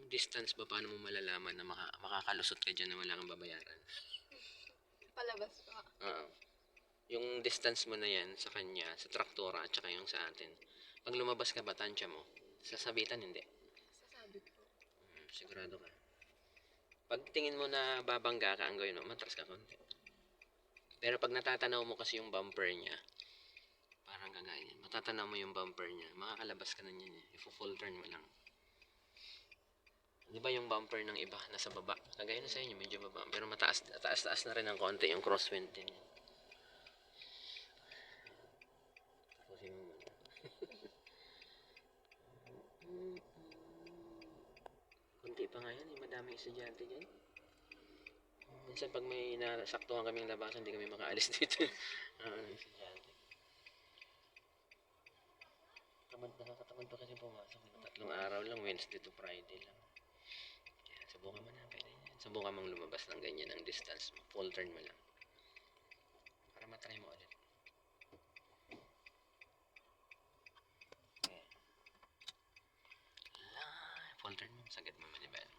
distance ba, paano mo malalaman na makakalusot ka dyan na wala kang babayaran? Palabas pa. Oo. Yung distance mo na yan sa kanya, sa traktora at saka yung sa atin. Pag lumabas ka ba, tansya mo? Sasabitan, hindi. Sasabit po. Sigurado ka. Pag tingin mo na babangga ka, ang gawin mo, matras ka konti. Pero pag natatanaw mo kasi yung bumper niya, parang kagaya niyan. Matatanaw mo yung bumper niya, makakalabas ka na niyan eh. Full turn mo lang. Di ba yung bumper ng iba, nasa baba? Kagaya na sa inyo, medyo baba. Pero taas na rin ng konti yung crosswind din. Tapusin mo muna. Kunti pa nga yan eh, madaming estudyante dyan. Minsan pag may nasaktuhan kaming labasan, hindi kami makaalis dito. Estudyante. Nakakatamad pa kasi pumasok. Tatlong araw lang, Wednesday to Friday lang. Kaya subukan mo na, pwede yan. Subukan mong lumabas ng ganyan ang distance mo. Full turn mo lang. Para matry mo ulit. Okay. Full turn mo, sagad mo manibela.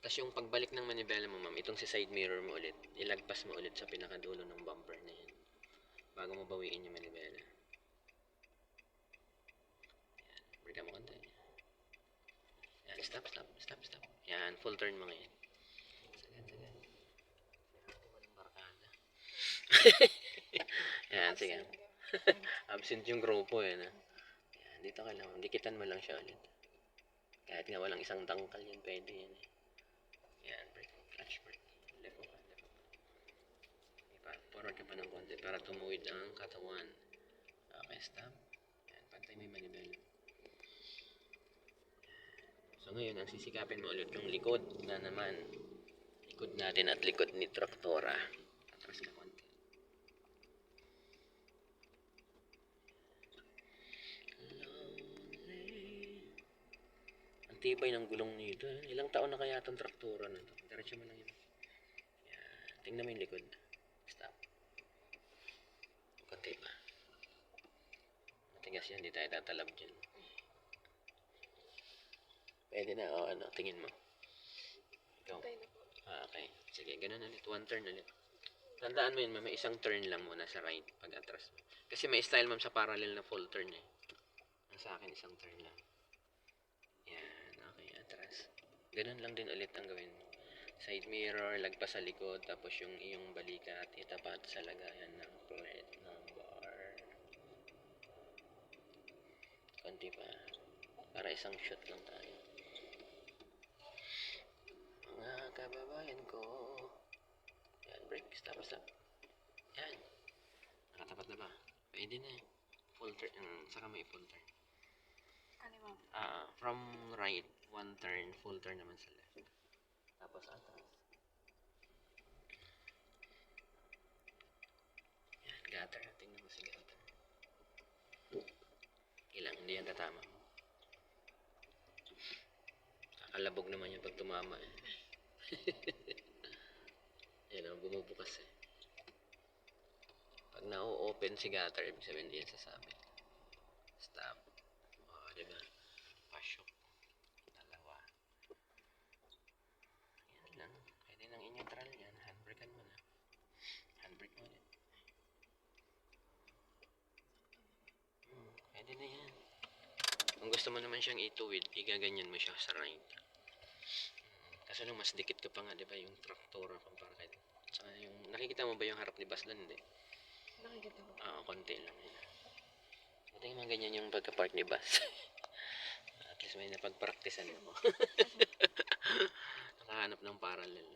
Tapos yung pagbalik ng manibela mo, ma'am, itong si side mirror mo ulit, ilagpas mo ulit sa pinakadulo ng bumper na yan. Bago mo bawiin yung manibela. Brika mo konti. Yan, stop. Yan, full turn mo ngayon. Sagad. Walang barkada. Yan, sige. Absent yung grupo eh. Na. Yan, dito ka lang. Dikitan mo lang siya ulit. Kahit nga walang isang tangkal yan, pwede yan eh. Yan, brake. Clutch brake. Left mo pa. Forward ka pa ng konti para tumuwid ang katawan. Okay, stop. Yan, pantay mo yung manibela. So ngayon, ang sisikapin mo ulit yung likod na naman. Likod natin at likod ni traktora. Atras ka konti. Ang tibay ng gulong nito. Ilang taon na kaya itong traktora na ito? Diretso mo lang yun. Yan. Tingnan mo yung likod. Stop. Konti pa. Matigas yan, hindi tayo tatalab dyan. Pwede na, o ano, tingin mo. Ikaw. Okay. Sige, ganun ulit. One turn ulit. Tandaan mo yun, may isang turn lang muna sa right pag atras mo. Kasi may style ma'am sa parallel na full turn eh. Ang sa akin, isang turn lang. Yan, okay, atras. Ganun lang din ulit ang gawin mo. Side mirror, lagpas sa likod, tapos yung iyong balikat, itapat sa lagayan ng plate ng bar. Konti pa. Para isang shot lang tayo. Mga kababayan ko. Yan, break. Stop. Yan. Nakatapat na ba? Pwede na. Full turn. Saka may full turn. Kaliwa. From right, one turn. Full turn naman sa left. Tapos atras. Yan, gutter. Tingnan mo si gutter. Ilang, hindi yan tatama. Kakalabog naman yung pag tumama eh. Yan ang bumubukas eh. Pag na-open si gutter, ibig sabihin hindi yan sasabit. Stop. O, diba? Pasok. Dalawa. Yan lang. Pwede nang in-neutral yan. Handbrakean mo na. Handbrake mo ulit. Pwede na yan. Kung gusto mo naman siyang ituwid, igaganyan mo siya sa right. Kaso nung mas dikit ka pa nga, di ba, yung traktora kumpara kay. Saka yung, nakikita mo ba yung harap ni Baslan? Hindi. Nakikita ko. Konti lang yun. Buti nga ganyan yung pagka-park ni Bas. At least may napagpraktisan mo. Nakahanap ng parallel.